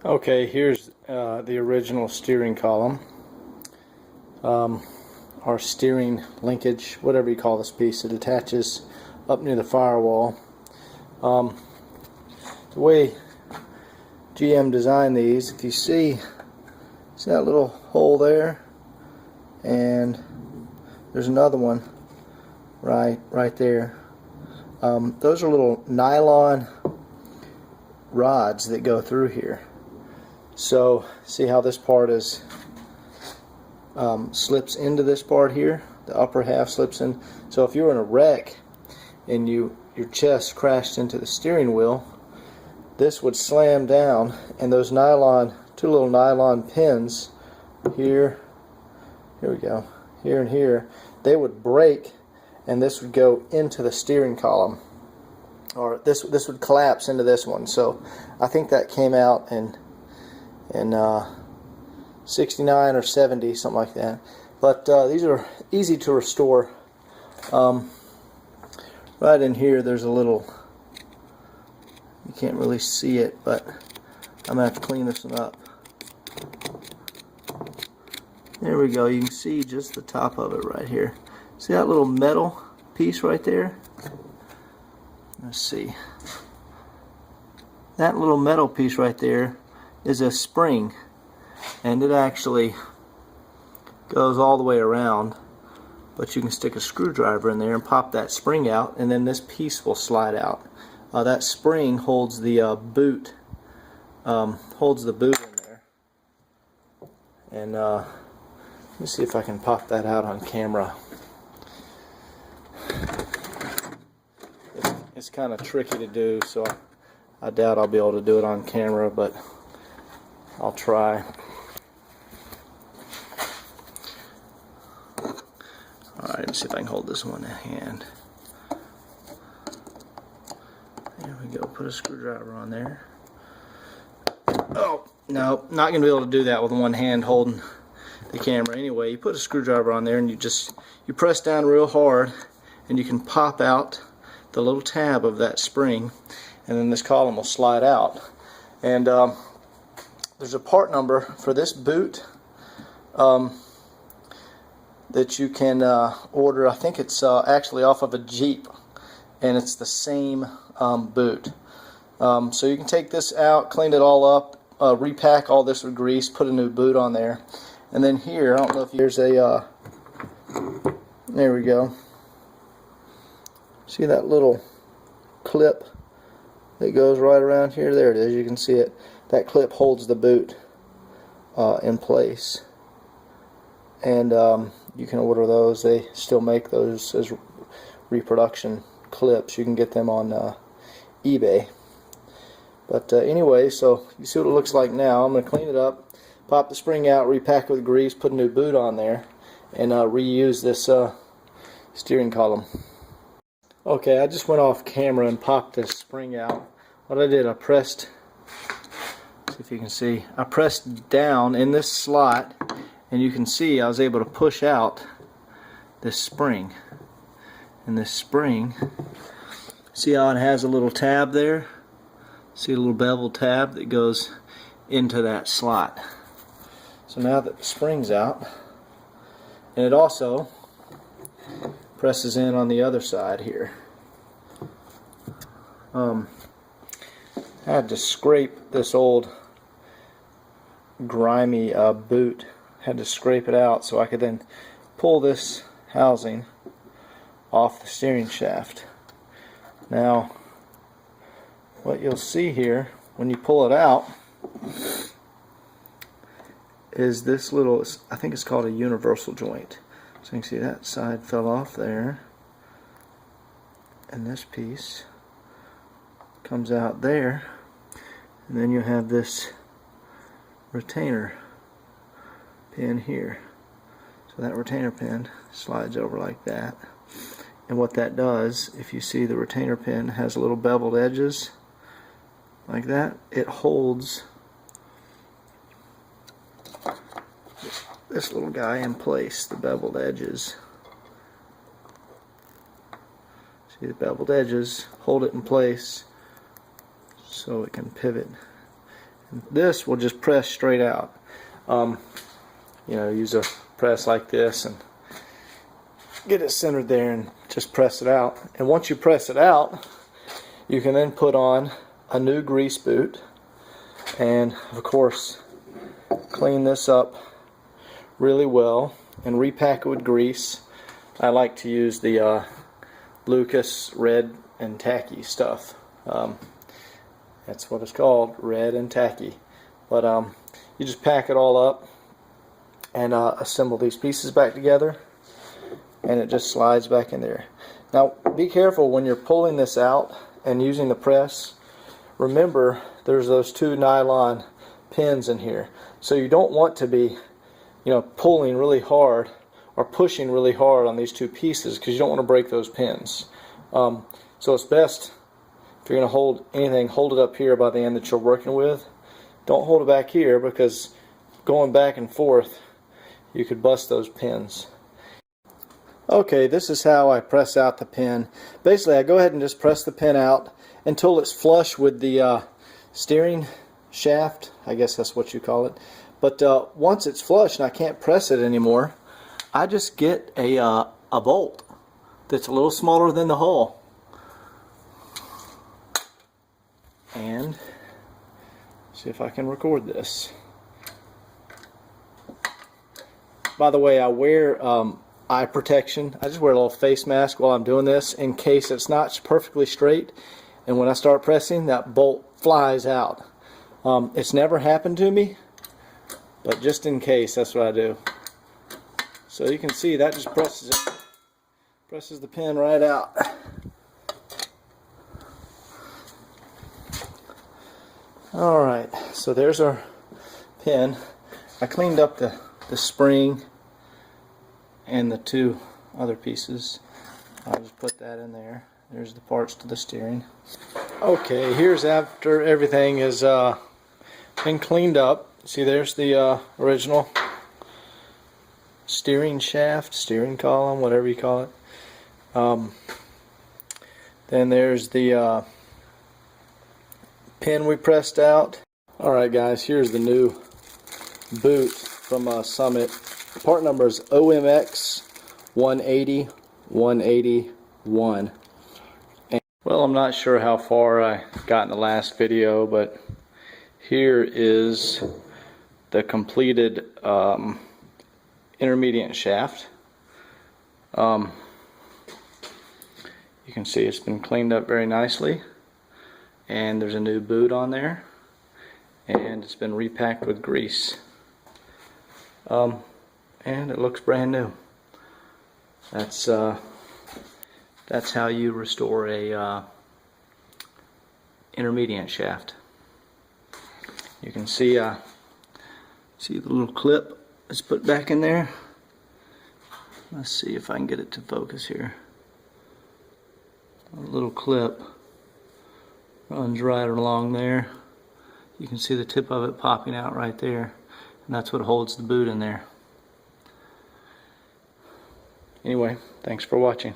Okay, here's the original steering column. Our steering linkage, whatever you call this piece, it attaches up near the firewall. The way GM designed these, if you see that little hole there, and there's another one right there. Those are little nylon rods that go through here. So see how this part is slips into this part here. The upper half slips in. So if you were in a wreck and your chest crashed into the steering wheel, this would slam down, and those two little nylon pins here we go, here and here, they would break, and this would go into the steering column, or this would collapse into this one. So I think that came out in 69 or 70, something like that. But these are easy to restore. Right in here there's a little, you can't really see it, but I'm going to have to clean this one up. There we go, you can see just the top of it right here. See that little metal piece right there? Let's see. That little metal piece right there is a spring, and it actually goes all the way around, but you can stick a screwdriver in there and pop that spring out, and then this piece will slide out. That spring holds the boot, in there, and let me see if I can pop that out on camera. It's kind of tricky to do, so I doubt I'll be able to do it on camera, but I'll try. Alright, let's see if I can hold this one in hand. There we go, put a screwdriver on there. Oh, no, not going to be able to do that with one hand holding the camera. Anyway, you put a screwdriver on there and you press down real hard, and you can pop out the little tab of that spring, and then this column will slide out. And there's a part number for this boot that you can order. I think it's actually off of a Jeep, and it's the same boot. So you can take this out, clean it all up, repack all this with grease, put a new boot on there, and then here, I don't know if there's a there we go. See that little clip that goes right around here? There it is, you can see it. That clip holds the boot in place, and you can order those. They still make those as reproduction clips. You can get them on eBay. But anyway, so you see what it looks like now. I'm going to clean it up, pop the spring out, repack it with grease, put a new boot on there, and reuse this steering column. Okay, I just went off camera and popped this spring out. What I did, I pressed, see if you can see, I pressed down in this slot, and you can see I was able to push out this spring. And this spring, see how it has a little tab there? See a little bevel tab that goes into that slot. So now that the spring's out, and it also presses in on the other side here. I had to scrape this old grimy boot. Had to scrape it out so I could then pull this housing off the steering shaft. Now, what you'll see here when you pull it out is this little, I think it's called a universal joint. So you can see that side fell off there, and this piece comes out there, and then you have this retainer pin here. So that retainer pin slides over like that, and what that does, if you see the retainer pin has little beveled edges like that, it holds this little guy in place, the beveled edges. See the beveled edges hold it in place so it can pivot. This will just press straight out. You know, use a press like this and get it centered there and just press it out. And once you press it out, you can then put on a new grease boot and of course clean this up really well and repack it with grease. I like to use the Lucas red and tacky stuff. That's what it's called, red and tacky. But you just pack it all up and assemble these pieces back together, and it just slides back in there. Now be careful when you're pulling this out and using the press. Remember, there's those two nylon pins in here, so you don't want to be, you know, pulling really hard or pushing really hard on these two pieces, because you don't want to break those pins. So it's best, if you're going to hold anything, hold it up here by the end that you're working with. Don't hold it back here, because going back and forth you could bust those pins. Okay, this is how I press out the pin. Basically, I go ahead and just press the pin out until it's flush with the steering shaft. I guess that's what you call it. But once it's flush and I can't press it anymore, I just get a bolt that's a little smaller than the hole. And see if I can record this. By the way, I wear eye protection. I just wear a little face mask while I'm doing this in case it's not perfectly straight, and when I start pressing, that bolt flies out. It's never happened to me, but just in case, that's what I do. So you can see that just presses the pin right out. Alright, so there's our pin. I cleaned up the spring and the two other pieces. I'll just put that in there. There's the parts to the steering. Okay, here's after everything is been cleaned up. See, there's the original steering shaft, steering column, whatever you call it. Then there's the pin we pressed out. Alright guys, here's the new boot from Summit. Part number is OMX 180 181. And, well, I'm not sure how far I got in the last video, but here is the completed intermediate shaft. You can see it's been cleaned up very nicely, and there's a new boot on there, and it's been repacked with grease. And it looks brand new. That's how you restore a intermediate shaft. You can see the little clip is put back in there. Let's see if I can get it to focus here. A little clip runs right along there. You can see the tip of it popping out right there, and that's what holds the boot in there. Anyway, thanks for watching.